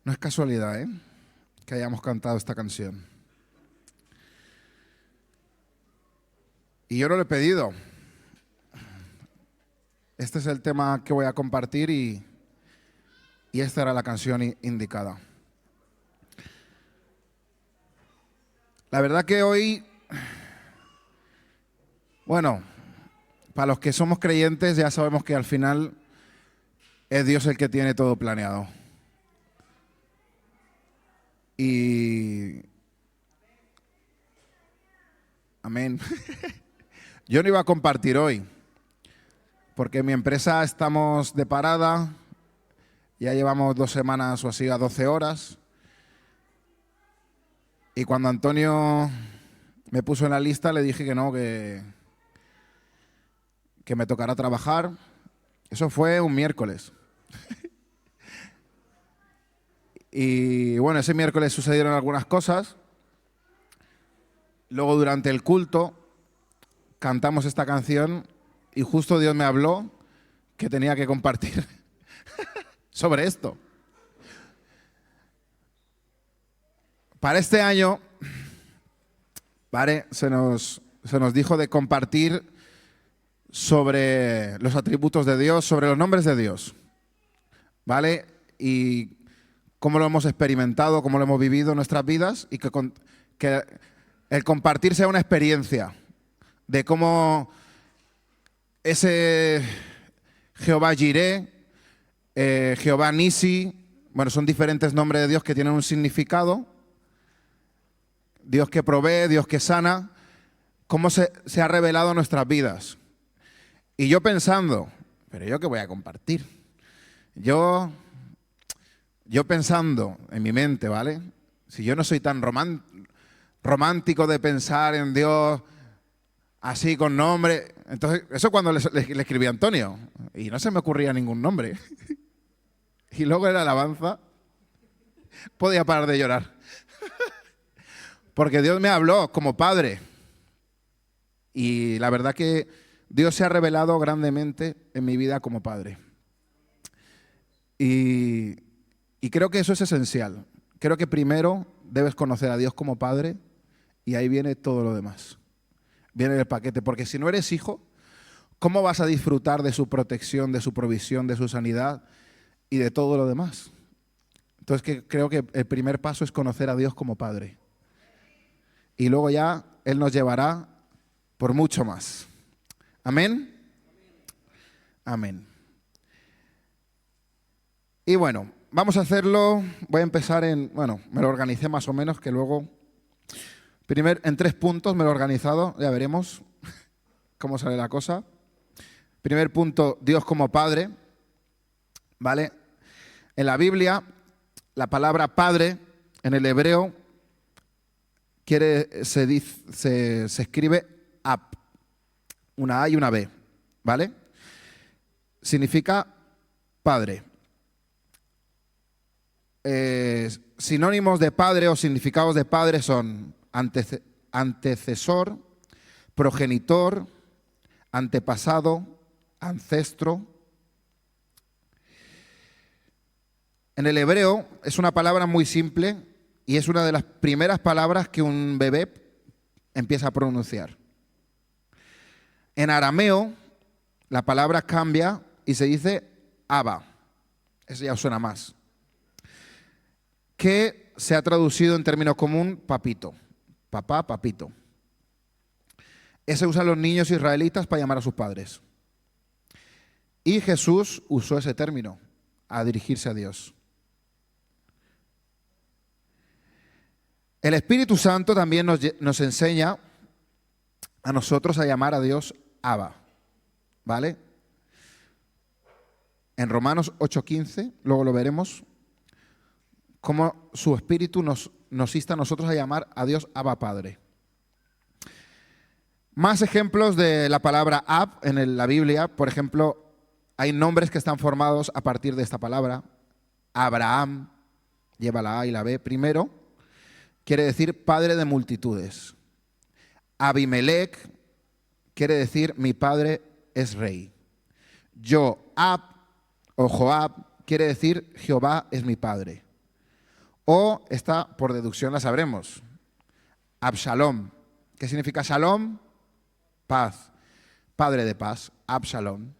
No es casualidad, que hayamos cantado esta canción. Y yo no lo he pedido. Este es el tema que voy a compartir y esta era la canción indicada. La verdad que hoy, bueno, para los que somos creyentes ya sabemos que al final es Dios el que tiene todo planeado. Y... Amén. Yo no iba a compartir hoy, porque en mi empresa estamos de parada, ya llevamos 2 semanas o así a 12 horas. Y cuando Antonio me puso en la lista le dije que no, que me tocará trabajar. Eso fue un miércoles. Y bueno, ese miércoles sucedieron algunas cosas. Luego durante el culto cantamos esta canción y justo Dios me habló que tenía que compartir sobre esto. Para este año, ¿vale? Se nos dijo de compartir sobre los atributos de Dios, sobre los nombres de Dios, ¿vale? Y cómo lo hemos experimentado, cómo lo hemos vivido en nuestras vidas y que el compartir sea una experiencia de cómo ese Jehová Jireh, Jehová Nisi, bueno, son diferentes nombres de Dios que tienen un significado. Dios que provee, Dios que sana, cómo se ha revelado en nuestras vidas. Y yo pensando, ¿pero yo qué voy a compartir? Yo pensando en mi mente, ¿vale? Si yo no soy tan romántico de pensar en Dios así con nombre. Entonces, eso cuando le escribí a Antonio. Y no se me ocurría ningún nombre. Y luego en la alabanza podía parar de llorar. Porque Dios me habló como padre. Y la verdad que Dios se ha revelado grandemente en mi vida como padre. Y creo que eso es esencial. Creo que primero debes conocer a Dios como padre y ahí viene todo lo demás. Viene el paquete. Porque si no eres hijo, ¿cómo vas a disfrutar de su protección, de su provisión, de su sanidad y de todo lo demás? Entonces creo que el primer paso es conocer a Dios como padre. Y luego ya Él nos llevará por mucho más. ¿Amén? Amén. Y bueno, vamos a hacerlo. Voy a empezar me lo organicé más o menos, que luego... en 3 puntos me lo he organizado, ya veremos cómo sale la cosa. Primer punto, Dios como Padre. ¿Vale? En la Biblia, la palabra Padre, en el hebreo, se escribe Ab, una A y una B, ¿vale? Significa Padre. Sinónimos de padre o significados de padre son antecesor, progenitor, antepasado, ancestro. En el hebreo es una palabra muy simple y es una de las primeras palabras que un bebé empieza a pronunciar. En arameo la palabra cambia y se dice Abba. Eso ya suena más. Que se ha traducido en término común papito. Papá, papito. Ese usan los niños israelitas para llamar a sus padres. Y Jesús usó ese término a dirigirse a Dios. El Espíritu Santo también nos enseña a nosotros a llamar a Dios Abba, ¿vale? En Romanos 8:15, luego lo veremos, cómo su Espíritu nos insta a nosotros a llamar a Dios Abba Padre. Más ejemplos de la palabra Ab en la Biblia, por ejemplo, hay nombres que están formados a partir de esta palabra. Abraham, lleva la A y la B primero, quiere decir padre de multitudes. Abimelech quiere decir mi padre es rey. Joab o Joab quiere decir Jehová es mi padre. O esta, por deducción, la sabremos. Absalom. ¿Qué significa Shalom? Paz. Padre de paz. Absalom.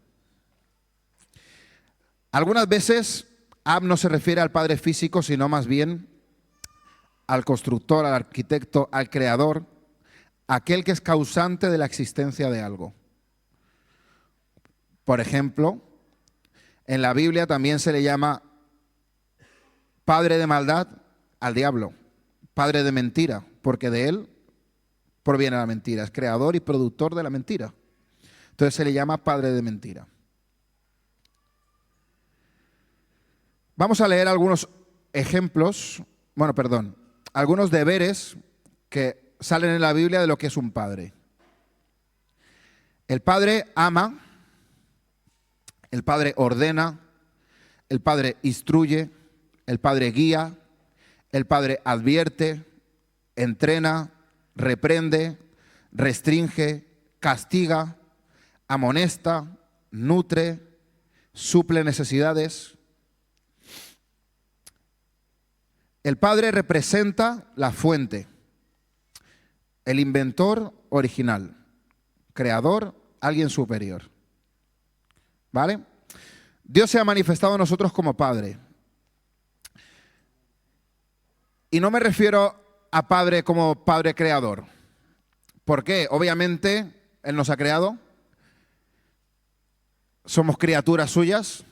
Algunas veces Ab no se refiere al padre físico, sino más bien al constructor, al arquitecto, al creador, aquel que es causante de la existencia de algo. Por ejemplo, en la Biblia también se le llama padre de maldad al diablo, padre de mentira, porque de él proviene la mentira, es creador y productor de la mentira. Entonces se le llama padre de mentira. Vamos a leer algunos ejemplos, algunos deberes que salen en la Biblia de lo que es un padre. El padre ama, el padre ordena, el padre instruye, el padre guía, el padre advierte, entrena, reprende, restringe, castiga, amonesta, nutre, suple necesidades. El padre representa la fuente, el inventor original, creador, alguien superior. ¿Vale? Dios se ha manifestado a nosotros como Padre. Y no me refiero a Padre como Padre creador. ¿Por qué? Obviamente, Él nos ha creado. Somos criaturas suyas.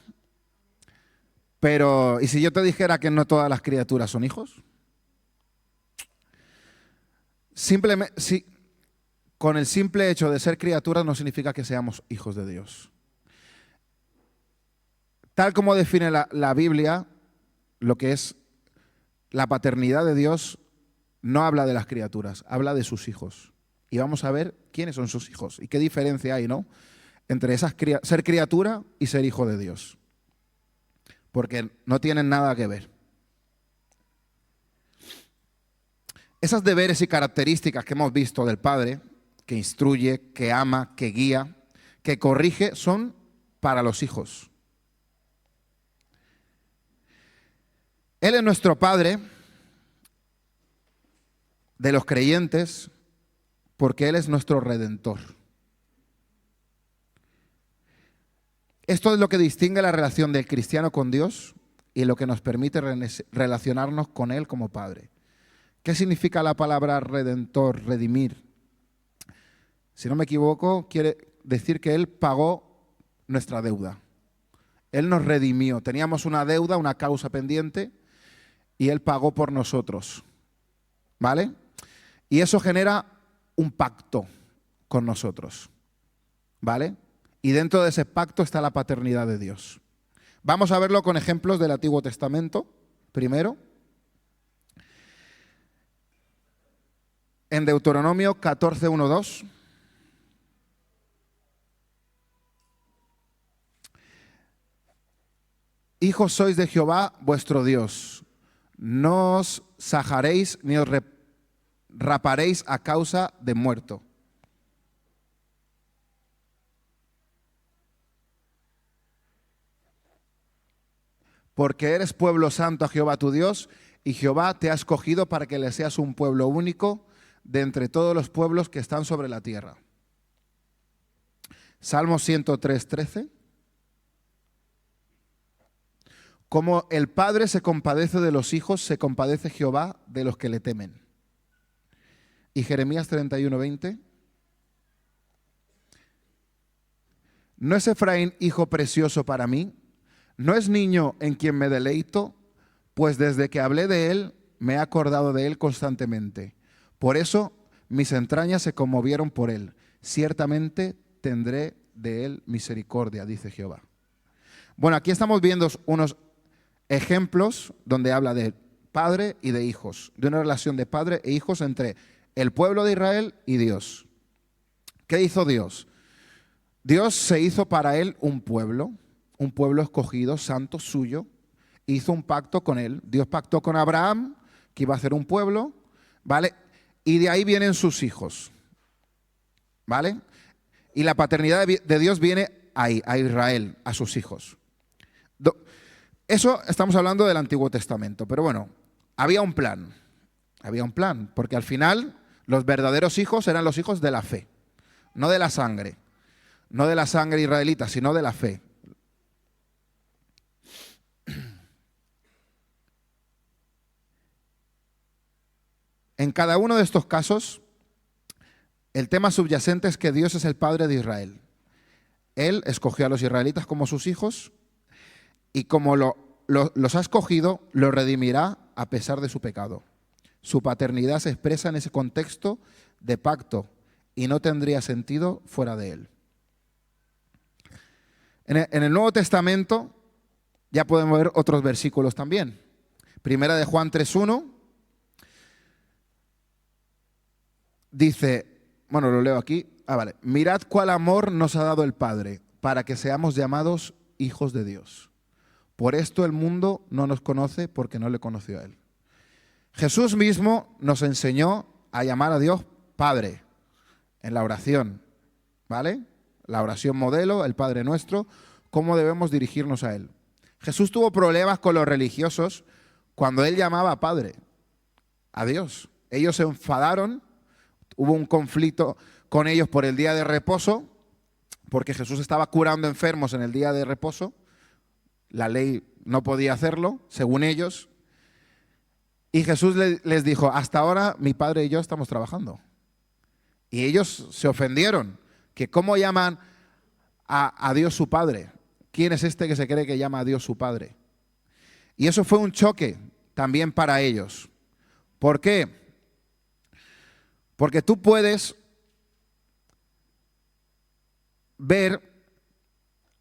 Pero, ¿y si yo te dijera que no todas las criaturas son hijos? Simplemente, sí, con el simple hecho de ser criaturas no significa que seamos hijos de Dios. Tal como define la Biblia, lo que es la paternidad de Dios, no habla de las criaturas, habla de sus hijos. Y vamos a ver quiénes son sus hijos y qué diferencia hay, ¿no?, entre ser criatura y ser hijo de Dios. Porque no tienen nada que ver. Esas deberes y características que hemos visto del Padre, que instruye, que ama, que guía, que corrige, son para los hijos. Él es nuestro Padre de los creyentes porque Él es nuestro Redentor. Esto es lo que distingue la relación del cristiano con Dios y lo que nos permite relacionarnos con Él como Padre. ¿Qué significa la palabra redentor, redimir? Si no me equivoco, quiere decir que Él pagó nuestra deuda. Él nos redimió. Teníamos una deuda, una causa pendiente, y Él pagó por nosotros. ¿Vale? Y eso genera un pacto con nosotros. ¿Vale? Y dentro de ese pacto está la paternidad de Dios. Vamos a verlo con ejemplos del Antiguo Testamento, primero. En Deuteronomio 14, 1, 2. Hijos sois de Jehová vuestro Dios. No os sajaréis ni os raparéis a causa de muerto. Porque eres pueblo santo a Jehová tu Dios, y Jehová te ha escogido para que le seas un pueblo único de entre todos los pueblos que están sobre la tierra. Salmo 103, 13. Como el Padre se compadece de los hijos, se compadece Jehová de los que le temen. Y Jeremías 31, 20. ¿No es Efraín hijo precioso para mí? ¿No es niño en quien me deleito? Pues desde que hablé de él, me he acordado de él constantemente. Por eso mis entrañas se conmovieron por él. Ciertamente tendré de él misericordia, dice Jehová. Bueno, aquí estamos viendo unos ejemplos donde habla de padre y de hijos, de una relación de padre e hijos entre el pueblo de Israel y Dios. ¿Qué hizo Dios? Dios se hizo para él un pueblo escogido, santo, suyo. Hizo un pacto con él. Dios pactó con Abraham, que iba a hacer un pueblo, ¿vale? Y de ahí vienen sus hijos, ¿vale? Y la paternidad de Dios viene ahí, a Israel, a sus hijos. Eso estamos hablando del Antiguo Testamento, pero bueno, había un plan, porque al final los verdaderos hijos eran los hijos de la fe, no de la sangre, no de la sangre israelita, sino de la fe. En cada uno de estos casos, el tema subyacente es que Dios es el Padre de Israel. Él escogió a los israelitas como sus hijos y como los ha escogido, los redimirá a pesar de su pecado. Su paternidad se expresa en ese contexto de pacto y no tendría sentido fuera de él. En el Nuevo Testamento ya podemos ver otros versículos también. Primera de Juan 3:1 dice, bueno, lo leo aquí. Vale. Mirad cuál amor nos ha dado el Padre para que seamos llamados hijos de Dios. Por esto el mundo no nos conoce porque no le conoció a Él. Jesús mismo nos enseñó a llamar a Dios Padre en la oración, ¿vale? La oración modelo, el Padre Nuestro, cómo debemos dirigirnos a Él. Jesús tuvo problemas con los religiosos cuando Él llamaba Padre a Dios. Ellos se enfadaron, hubo un conflicto con ellos por el día de reposo, porque Jesús estaba curando enfermos en el día de reposo. La ley no podía hacerlo, según ellos. Y Jesús les dijo, hasta ahora mi Padre y yo estamos trabajando. Y ellos se ofendieron, que cómo llaman a Dios su Padre. ¿Quién es este que se cree que llama a Dios su Padre? Y eso fue un choque también para ellos. ¿Por qué? Porque tú puedes ver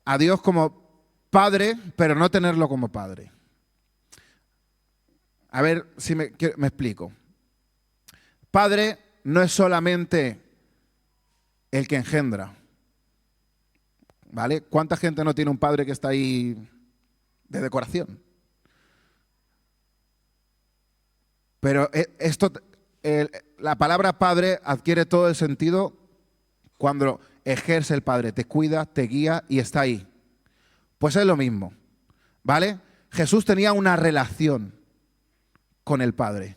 a Dios como Padre, pero no tenerlo como Padre. A ver si me explico. Padre no es solamente el que engendra, ¿vale? ¿Cuánta gente no tiene un padre que está ahí de decoración? Pero la palabra padre adquiere todo el sentido cuando ejerce el Padre, te cuida, te guía y está ahí. Pues es lo mismo, ¿vale? Jesús tenía una relación con el Padre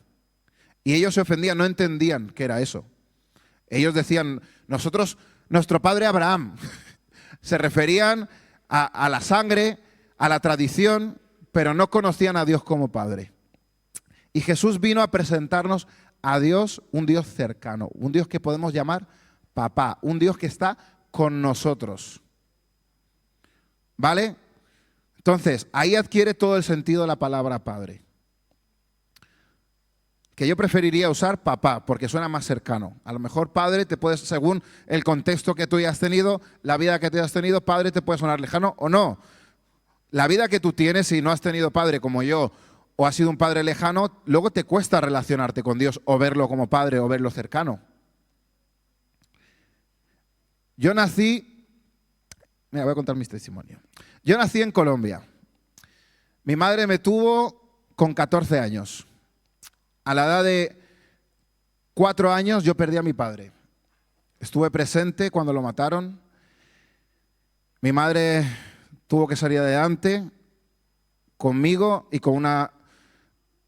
y ellos se ofendían, no entendían qué era eso. Ellos decían, nuestro padre Abraham. Se referían a la sangre, a la tradición, pero no conocían a Dios como Padre. Y Jesús vino a presentarnos a Dios, un Dios cercano, un Dios que podemos llamar papá, un Dios que está con nosotros. ¿Vale? Entonces, ahí adquiere todo el sentido la palabra Padre. Que yo preferiría usar papá, porque suena más cercano. A lo mejor padre te puedes, según el contexto que tú hayas tenido, la vida que tú hayas tenido, padre te puede sonar lejano o no. La vida que tú tienes, si no has tenido padre como yo, o has sido un padre lejano, luego te cuesta relacionarte con Dios, o verlo como padre, o verlo cercano. Yo nací, mira, voy a contar mi testimonio. Yo nací en Colombia. Mi madre me tuvo con 14 años. A la edad de 4 años yo perdí a mi padre. Estuve presente cuando lo mataron. Mi madre tuvo que salir adelante conmigo y con una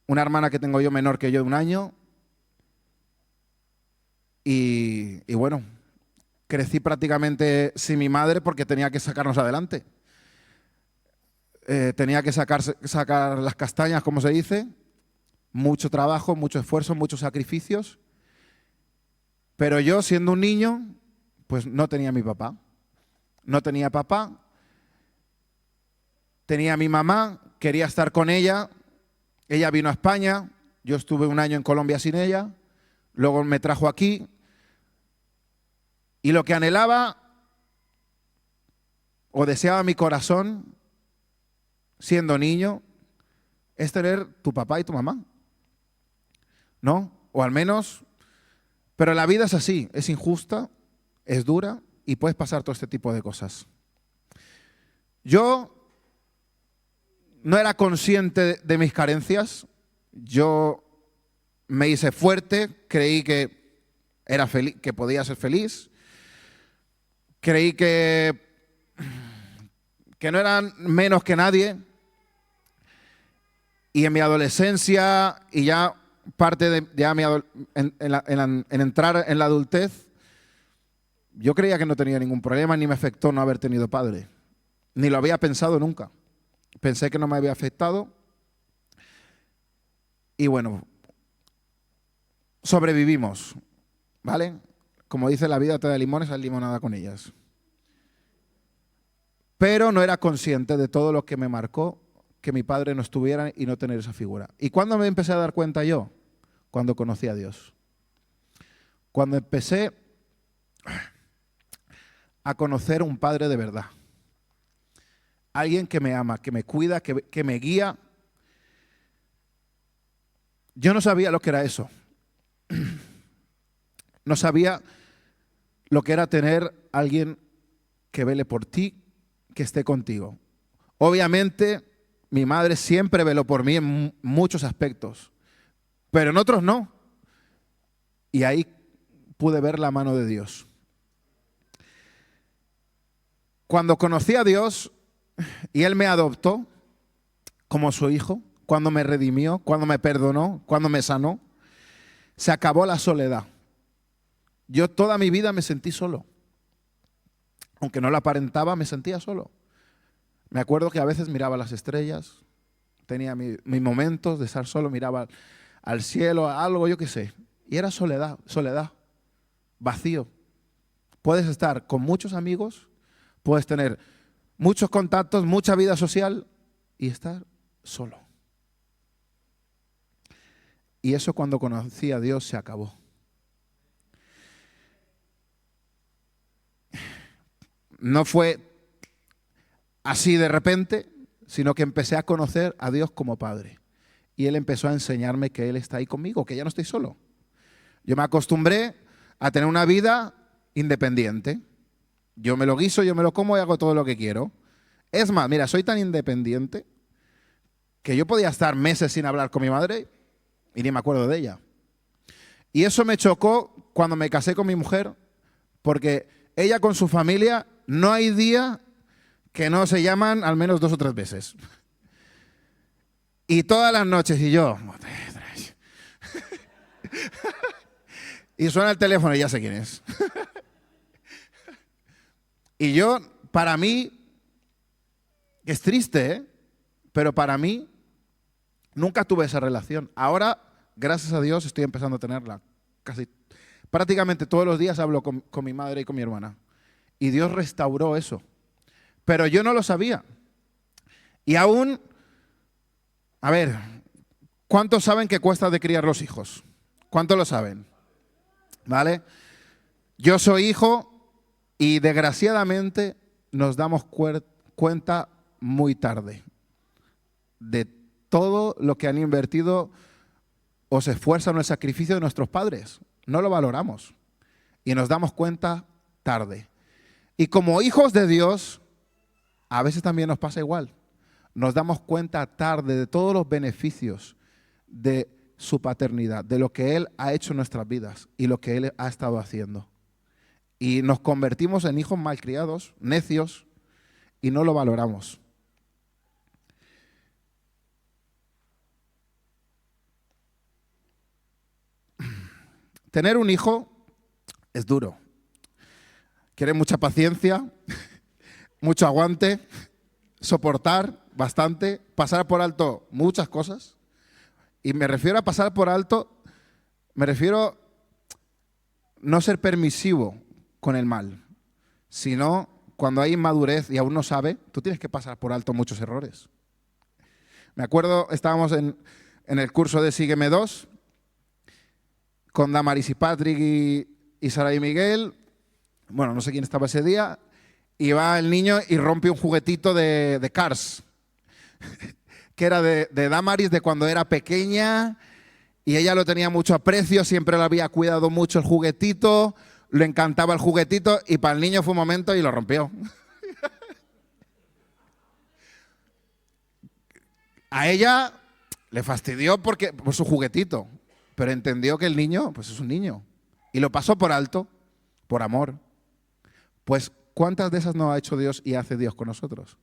hermana que tengo yo menor que yo de 1 año. Y bueno, crecí prácticamente sin mi madre porque tenía que sacarnos adelante. Tenía que sacar las castañas, como se dice. Mucho trabajo, mucho esfuerzo, muchos sacrificios. Pero yo, siendo un niño, pues no tenía a mi papá. No tenía papá. Tenía a mi mamá, quería estar con ella. Ella vino a España. Yo estuve 1 año en Colombia sin ella. Luego me trajo aquí. Y lo que anhelaba o deseaba mi corazón, siendo niño, es tener tu papá y tu mamá. ¿No? O al menos, pero la vida es así, es injusta, es dura y puedes pasar todo este tipo de cosas. Yo no era consciente de mis carencias, yo me hice fuerte, creí que era feliz, que podía ser feliz, creí que no eran menos que nadie Y en mi adolescencia y ya parte de ya en entrar en la adultez, yo creía que no tenía ningún problema, ni me afectó no haber tenido padre. Ni lo había pensado nunca. Pensé que no me había afectado. Y bueno, sobrevivimos, ¿vale? Como dice la vida te da limones, haz limonada con ellas. Pero no era consciente de todo lo que me marcó que mi padre no estuviera y no tener esa figura. ¿Y cuándo me empecé a dar cuenta yo? Cuando conocí a Dios. Cuando empecé a conocer un padre de verdad. Alguien que me ama, que me cuida, que me guía. Yo no sabía lo que era eso. No sabía lo que era tener a alguien que vele por ti, que esté contigo. Obviamente, mi madre siempre veló por mí en muchos aspectos, pero en otros no. Y ahí pude ver la mano de Dios. Cuando conocí a Dios y Él me adoptó como su hijo, cuando me redimió, cuando me perdonó, cuando me sanó, se acabó la soledad. Yo toda mi vida me sentí solo. Aunque no lo aparentaba, me sentía solo. Me acuerdo que a veces miraba las estrellas, tenía mis momentos de estar solo, miraba al cielo, a algo, yo qué sé. Y era soledad, vacío. Puedes estar con muchos amigos, puedes tener muchos contactos, mucha vida social y estar solo. Y eso cuando conocí a Dios se acabó. No fue así de repente, sino que empecé a conocer a Dios como Padre. Y Él empezó a enseñarme que Él está ahí conmigo, que ya no estoy solo. Yo me acostumbré a tener una vida independiente. Yo me lo guiso, yo me lo como y hago todo lo que quiero. Es más, mira, soy tan independiente que yo podía estar meses sin hablar con mi madre y ni me acuerdo de ella. Y eso me chocó cuando me casé con mi mujer, porque ella con su familia no hay día que no se llaman al menos 2 o 3 veces. Y todas las noches, y yo... Y suena el teléfono y ya sé quién es. Y yo, para mí, es triste, ¿eh? Pero para mí, nunca tuve esa relación. Ahora, gracias a Dios, estoy empezando a tenerla. Prácticamente todos los días hablo con mi madre y con mi hermana. Y Dios restauró eso. Pero yo no lo sabía. Y aún, a ver, ¿cuántos saben que cuesta de criar los hijos? ¿Cuántos lo saben? ¿Vale? Yo soy hijo y desgraciadamente nos damos cuenta muy tarde de todo lo que han invertido o se esfuerzan en el sacrificio de nuestros padres. No lo valoramos y nos damos cuenta tarde. Y como hijos de Dios, a veces también nos pasa igual. Nos damos cuenta tarde de todos los beneficios de su paternidad, de lo que Él ha hecho en nuestras vidas y lo que Él ha estado haciendo. Y nos convertimos en hijos malcriados, necios, y no lo valoramos. Tener un hijo es duro. Quiere mucha paciencia, mucho aguante, soportar bastante, pasar por alto muchas cosas. Y me refiero a pasar por alto, me refiero no ser permisivo con el mal, sino cuando hay inmadurez y aún no sabe, tú tienes que pasar por alto muchos errores. Me acuerdo, estábamos en el curso de Sígueme 2 con Damaris y Patrick y Sara y Miguel. Bueno, no sé quién estaba ese día. Y va el niño y rompe un juguetito de Cars, que era de Damaris de cuando era pequeña y ella lo tenía mucho aprecio, siempre lo había cuidado mucho el juguetito, le encantaba el juguetito y para el niño fue un momento y lo rompió. A ella le fastidió por su juguetito, pero entendió que el niño pues es un niño y lo pasó por alto, por amor. Pues ¿cuántas de esas no ha hecho Dios y hace Dios con nosotros?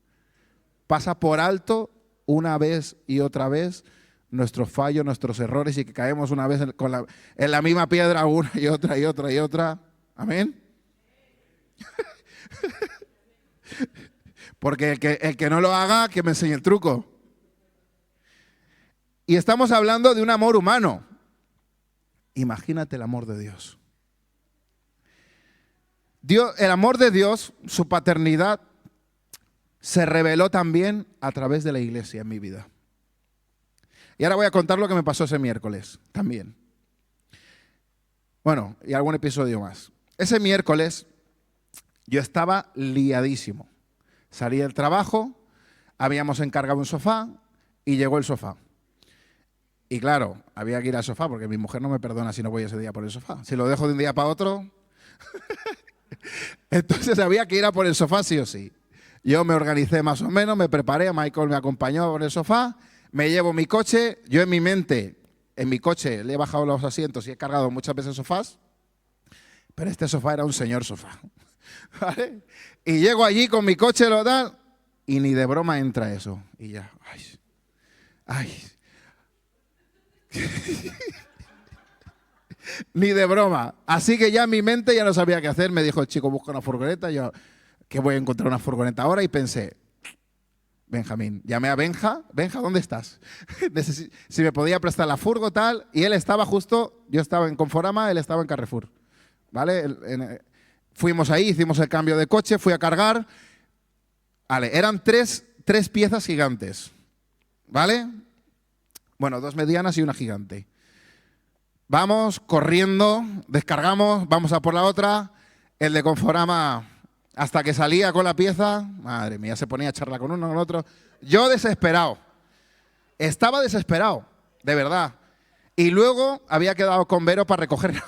Pasa por alto una vez y otra vez nuestros fallos, nuestros errores y que caemos una vez en la misma piedra una y otra y otra y otra. Amén. Porque el que no lo haga, que me enseñe el truco. Y estamos hablando de un amor humano. Imagínate el amor de Dios. El amor de Dios, su paternidad, se reveló también a través de la iglesia en mi vida. Y ahora voy a contar lo que me pasó ese miércoles también. Bueno, y algún episodio más. Ese miércoles yo estaba liadísimo. Salí del trabajo, habíamos encargado un sofá y llegó el sofá. Y claro, había que ir al sofá porque mi mujer no me perdona si no voy ese día por el sofá. Si lo dejo de un día para otro, entonces había que ir a por el sofá sí o sí. Yo me organicé más o menos, me preparé, Michael me acompañó por el sofá, me llevo mi coche, yo en mi mente, en mi coche le he bajado los asientos y he cargado muchas veces sofás, pero este sofá era un señor sofá. ¿Vale? Y llego allí con mi coche, lo tal, y ni de broma entra eso. Y ya, ay. Ni de broma. Así que ya en mi mente ya no sabía qué hacer. Me dijo el chico, busca una furgoneta. Yo, que voy a encontrar una furgoneta ahora. Y pensé, Benjamín, llamé a Benja. Benja, ¿dónde estás? Si me podía prestar la furgo, tal. Y él estaba justo, yo estaba en Conforama, él estaba en Carrefour. ¿Vale? Fuimos ahí, hicimos el cambio de coche, fui a cargar. Vale, eran tres piezas gigantes. ¿Vale? Bueno, 2 medianas y una gigante. Vamos corriendo, descargamos, vamos a por la otra. El de Conforama, hasta que salía con la pieza, madre mía, se ponía a charlar con uno, con otro. Yo desesperado. Estaba desesperado, de verdad. Y luego había quedado con Vero para recoger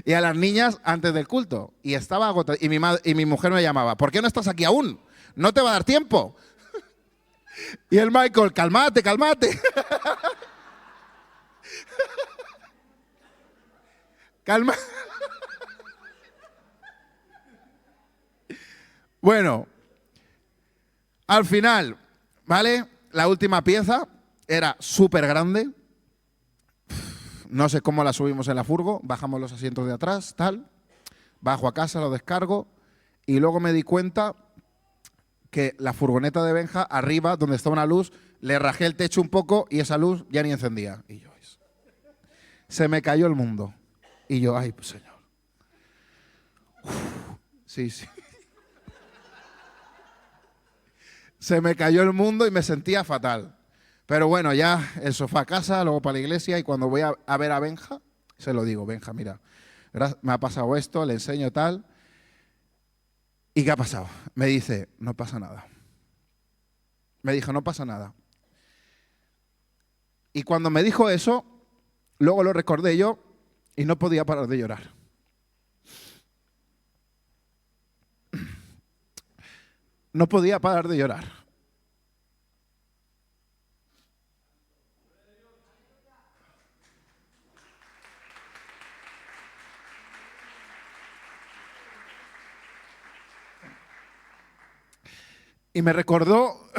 y a las niñas antes del culto. Y estaba agotado. Y mi mujer me llamaba, ¿por qué no estás aquí aún? No te va a dar tiempo. Y el Michael, cálmate. Calma. Bueno, al final, ¿vale? La última pieza era súper grande. No sé cómo la subimos en la furgo. Bajamos los asientos de atrás, tal. Bajo a casa, lo descargo. Y luego me di cuenta que la furgoneta de Benja, arriba, donde está una luz, le rajé el techo un poco y esa luz ya ni encendía. Y yo, se me cayó el mundo. Y yo, ay, pues Señor. Sí. Se me cayó el mundo y me sentía fatal. Pero bueno, ya el sofá a casa, luego para la iglesia y cuando voy a ver a Benja, se lo digo, Benja, mira, me ha pasado esto, le enseño tal. ¿Y qué ha pasado? Me dice, no pasa nada. Me dijo, no pasa nada. Y cuando me dijo eso, luego lo recordé yo y no podía parar de llorar. No podía parar de llorar. Y me recordó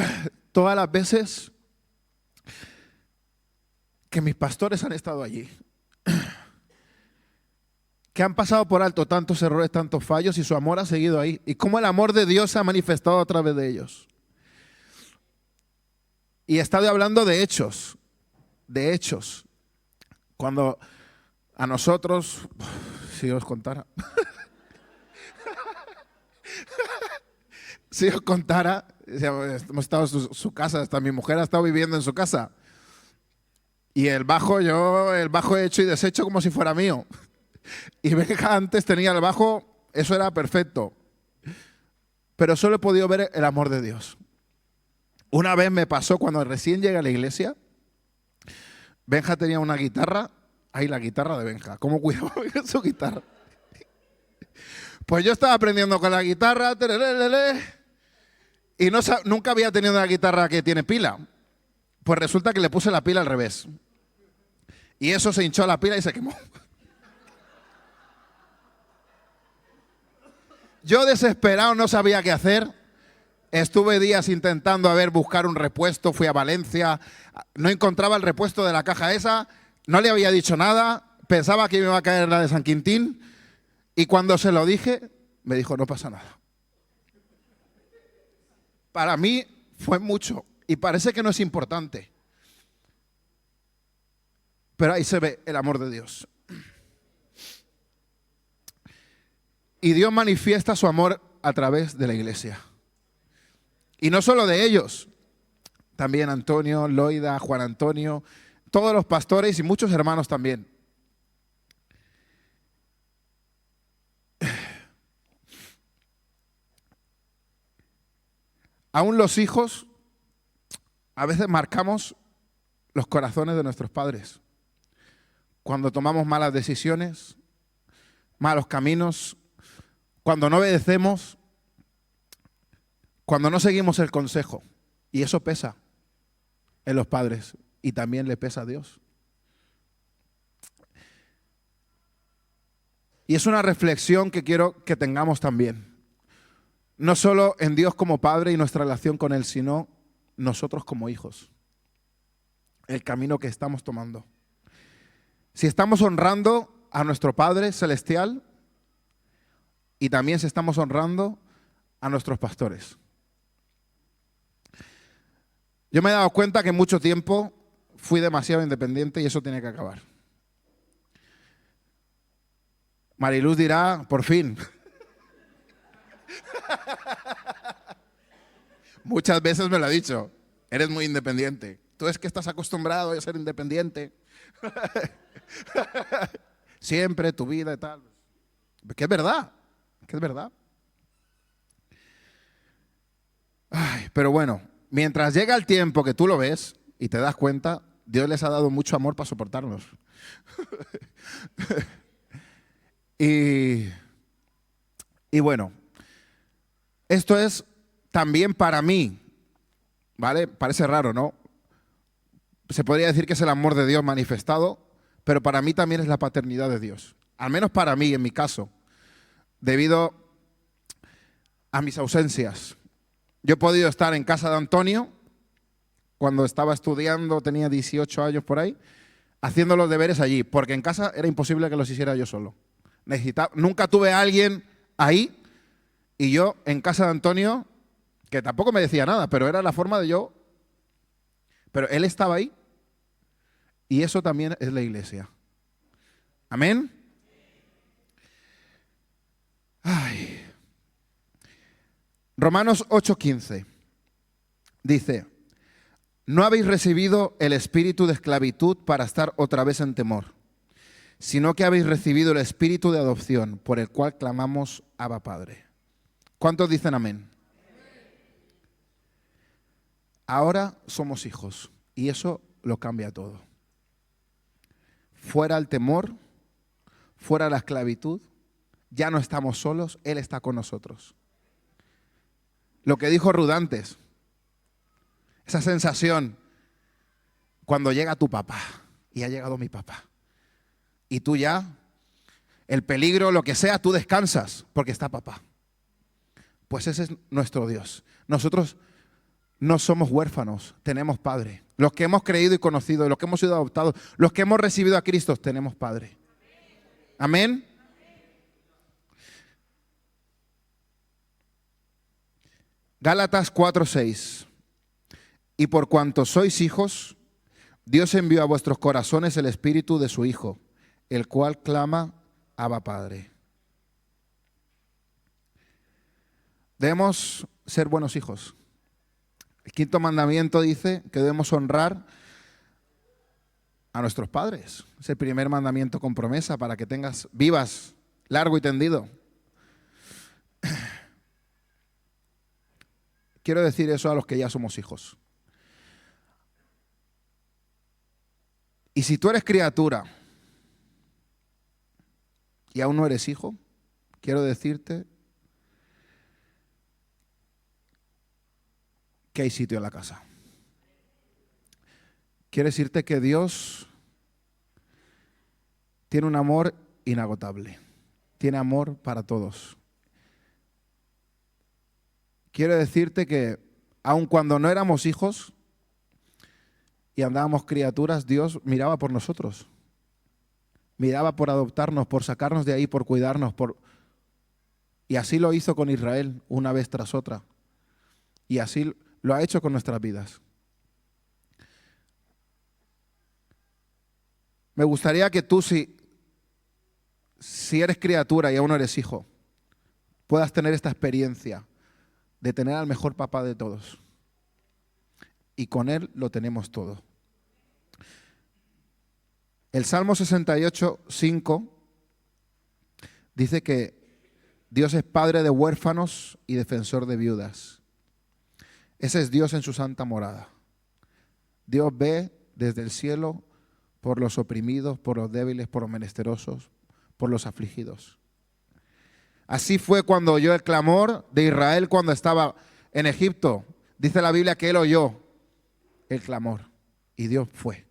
todas las veces que mis pastores han estado allí, que han pasado por alto tantos errores, tantos fallos y su amor ha seguido ahí. Y cómo el amor de Dios se ha manifestado a través de ellos. Y he estado hablando de hechos. Cuando a nosotros, si os contara, si os contara, hemos estado en su casa, hasta mi mujer ha estado viviendo en su casa. Y el bajo he hecho y deshecho como si fuera mío. Y Benja antes tenía el bajo, eso era perfecto. Pero solo he podido ver el amor de Dios. Una vez me pasó cuando recién llegué a la iglesia, Benja tenía una guitarra, ahí la guitarra de Benja, ¿cómo cuidaba su guitarra? Pues yo estaba aprendiendo con la guitarra, y nunca había tenido una guitarra que tiene pila. Pues resulta que le puse la pila al revés. Y eso se hinchó la pila y se quemó. Yo desesperado no sabía qué hacer. Estuve días intentando buscar un repuesto, fui a Valencia, no encontraba el repuesto de la caja esa, no le había dicho nada, pensaba que me iba a caer la de San Quintín y cuando se lo dije, me dijo, no pasa nada. Para mí fue mucho y parece que no es importante, pero ahí se ve el amor de Dios. Y Dios manifiesta su amor a través de la iglesia. Y no solo de ellos, también Antonio, Loida, Juan Antonio, todos los pastores y muchos hermanos también. Aún los hijos, a veces marcamos los corazones de nuestros padres. Cuando tomamos malas decisiones, malos caminos, cuando no obedecemos, cuando no seguimos el consejo. Y eso pesa en los padres y también le pesa a Dios. Y es una reflexión que quiero que tengamos también. No solo en Dios como Padre y nuestra relación con Él, sino nosotros como hijos. El camino que estamos tomando. Si estamos honrando a nuestro Padre Celestial y también si estamos honrando a nuestros pastores. Yo me he dado cuenta que mucho tiempo fui demasiado independiente y eso tiene que acabar. Mariluz dirá, por fin. Muchas veces me lo ha dicho, eres muy independiente. Tú es que estás acostumbrado a ser independiente. Siempre tu vida y tal. Que es verdad, que es verdad. Ay, pero bueno, mientras llega el tiempo que tú lo ves y te das cuenta, Dios les ha dado mucho amor para soportarnos. y bueno, esto es también para mí, ¿vale? Parece raro, ¿no? Se podría decir que es el amor de Dios manifestado, pero para mí también es la paternidad de Dios. Al menos para mí, en mi caso, debido a mis ausencias. Yo he podido estar en casa de Antonio cuando estaba estudiando, tenía 18 años por ahí, haciendo los deberes allí, porque en casa era imposible que los hiciera yo solo. Nunca tuve a alguien ahí y yo en casa de Antonio, que tampoco me decía nada, pero era la forma de yo. Pero él estaba ahí y eso también es la iglesia. Amén. Ay. Romanos 8:15 dice, no habéis recibido el espíritu de esclavitud para estar otra vez en temor, sino que habéis recibido el espíritu de adopción por el cual clamamos Abba Padre. ¿Cuántos dicen amén? Ahora somos hijos y eso lo cambia todo. Fuera el temor, fuera la esclavitud, ya no estamos solos, Él está con nosotros. Lo que dijo Ruth antes, esa sensación cuando llega tu papá y ha llegado mi papá y tú ya, el peligro, lo que sea, tú descansas porque está papá. Pues ese es nuestro Dios. Nosotros no somos huérfanos, tenemos Padre. Los que hemos creído y conocido, los que hemos sido adoptados, los que hemos recibido a Cristo, tenemos Padre. Amén. Gálatas 4:6. Y por cuanto sois hijos, Dios envió a vuestros corazones el espíritu de su Hijo, el cual clama, Abba Padre. Debemos ser buenos hijos. El quinto mandamiento dice que debemos honrar a nuestros padres. Es el primer mandamiento con promesa para que vivas largo y tendido. Quiero decir eso a los que ya somos hijos. Y si tú eres criatura y aún no eres hijo, quiero decirte que hay sitio en la casa. Quiero decirte que Dios tiene un amor inagotable. Tiene amor para todos. quiero decirte que aun cuando no éramos hijos y andábamos criaturas, Dios miraba por nosotros. Miraba por adoptarnos, por sacarnos de ahí, por cuidarnos. Y así lo hizo con Israel una vez tras otra. Y así lo ha hecho con nuestras vidas. Me gustaría que tú, si eres criatura y aún no eres hijo, puedas tener esta experiencia de tener al mejor papá de todos. Y con Él lo tenemos todo. El Salmo 68, 5 dice que Dios es padre de huérfanos y defensor de viudas. Ese es Dios en su santa morada. Dios ve desde el cielo por los oprimidos, por los débiles, por los menesterosos, por los afligidos. Así fue cuando oyó el clamor de Israel cuando estaba en Egipto. Dice la Biblia que Él oyó el clamor y Dios fue.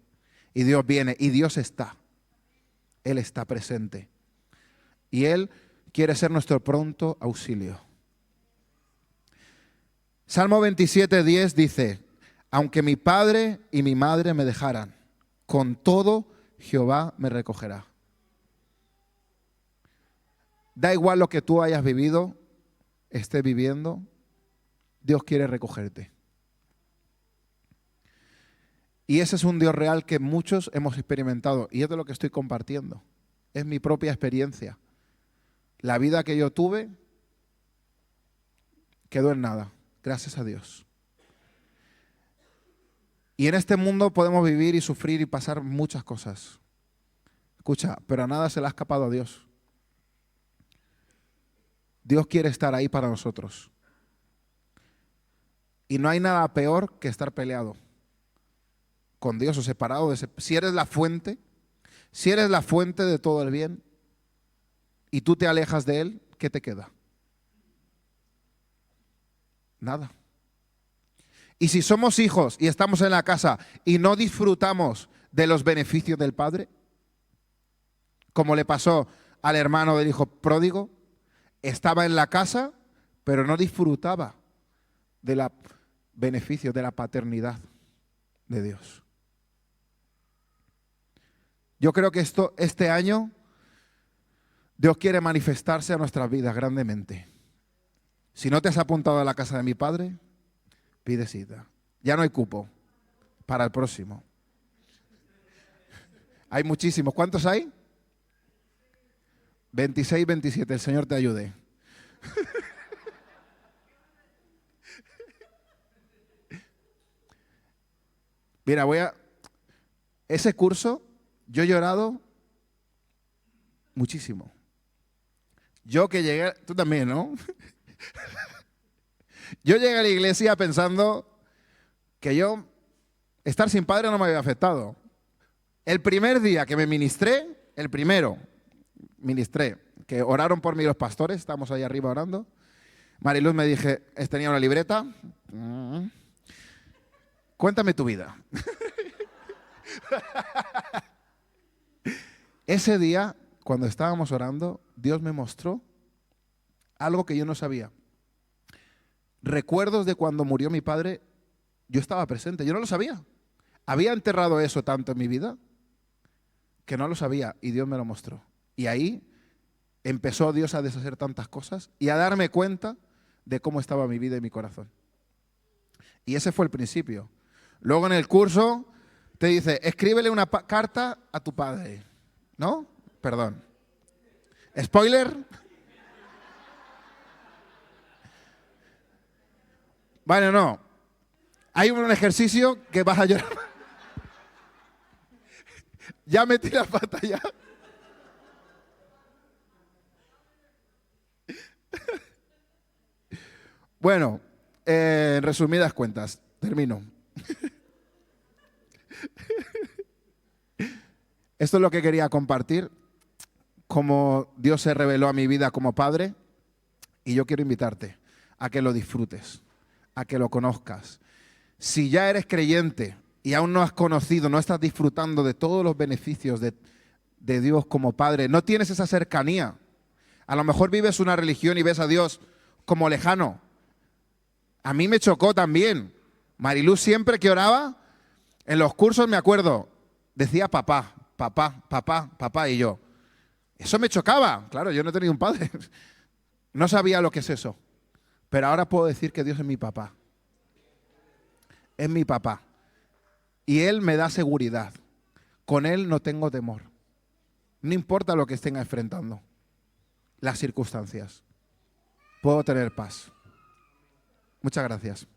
Y Dios viene y Dios está. Él está presente. Y Él quiere ser nuestro pronto auxilio. Salmo 27, 10 dice: aunque mi padre y mi madre me dejaran, con todo Jehová me recogerá. Da igual lo que tú hayas vivido, estés viviendo, Dios quiere recogerte. Y ese es un Dios real que muchos hemos experimentado. Y es de lo que estoy compartiendo. Es mi propia experiencia. La vida que yo tuve quedó en nada, gracias a Dios. Y en este mundo podemos vivir y sufrir y pasar muchas cosas. Escucha, pero a nada se le ha escapado a Dios. Dios quiere estar ahí para nosotros. Y no hay nada peor que estar peleado con Dios o separado. Si eres la fuente de todo el bien y tú te alejas de Él, ¿qué te queda? Nada. Y si somos hijos y estamos en la casa y no disfrutamos de los beneficios del Padre, como le pasó al hermano del hijo pródigo, estaba en la casa, pero no disfrutaba de los beneficios de la paternidad de Dios. Yo creo que este año Dios quiere manifestarse a nuestras vidas grandemente. Si no te has apuntado a la casa de mi Padre, pide cita. Ya no hay cupo para el próximo. Hay muchísimos. ¿Cuántos hay? 26, 27. El Señor te ayude. Mira, ese curso, yo he llorado muchísimo. Yo que llegué, tú también, ¿no? Yo llegué a la iglesia pensando que estar sin padre no me había afectado. El primer día que me ministré, que oraron por mí los pastores, estamos ahí arriba orando. Mariluz me dije, tenía una libreta. Cuéntame tu vida. Ese día, cuando estábamos orando, Dios me mostró algo que yo no sabía. Recuerdos de cuando murió mi padre, yo estaba presente, yo no lo sabía. Había enterrado eso tanto en mi vida que no lo sabía y Dios me lo mostró. Y ahí empezó Dios a deshacer tantas cosas y a darme cuenta de cómo estaba mi vida y mi corazón. Y ese fue el principio. Luego en el curso te dice, escríbele una carta a tu padre. ¿No? Perdón. ¿Spoiler? Bueno, no. Hay un ejercicio que vas a llorar. Ya metí la pata ya. Bueno, en resumidas cuentas, termino. Esto es lo que quería compartir, cómo Dios se reveló a mi vida como padre, y yo quiero invitarte a que lo disfrutes, a que lo conozcas. Si ya eres creyente y aún no has conocido, no estás disfrutando de todos los beneficios de Dios como Padre, no tienes esa cercanía. A lo mejor vives una religión y ves a Dios como lejano. A mí me chocó también. Mariluz siempre que oraba, en los cursos me acuerdo, decía papá, papá, papá, papá, y yo. Eso me chocaba. Claro, yo no he tenido un padre. No sabía lo que es eso. Pero ahora puedo decir que Dios es mi papá. Es mi papá. Y Él me da seguridad. Con Él no tengo temor. No importa lo que estén enfrentando, las circunstancias. Puedo tener paz. Muchas gracias.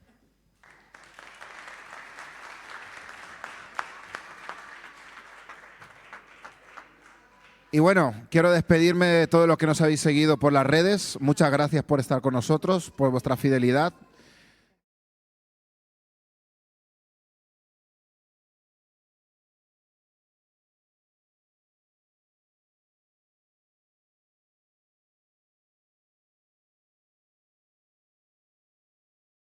Y bueno, quiero despedirme de todos los que nos habéis seguido por las redes. Muchas gracias por estar con nosotros, por vuestra fidelidad.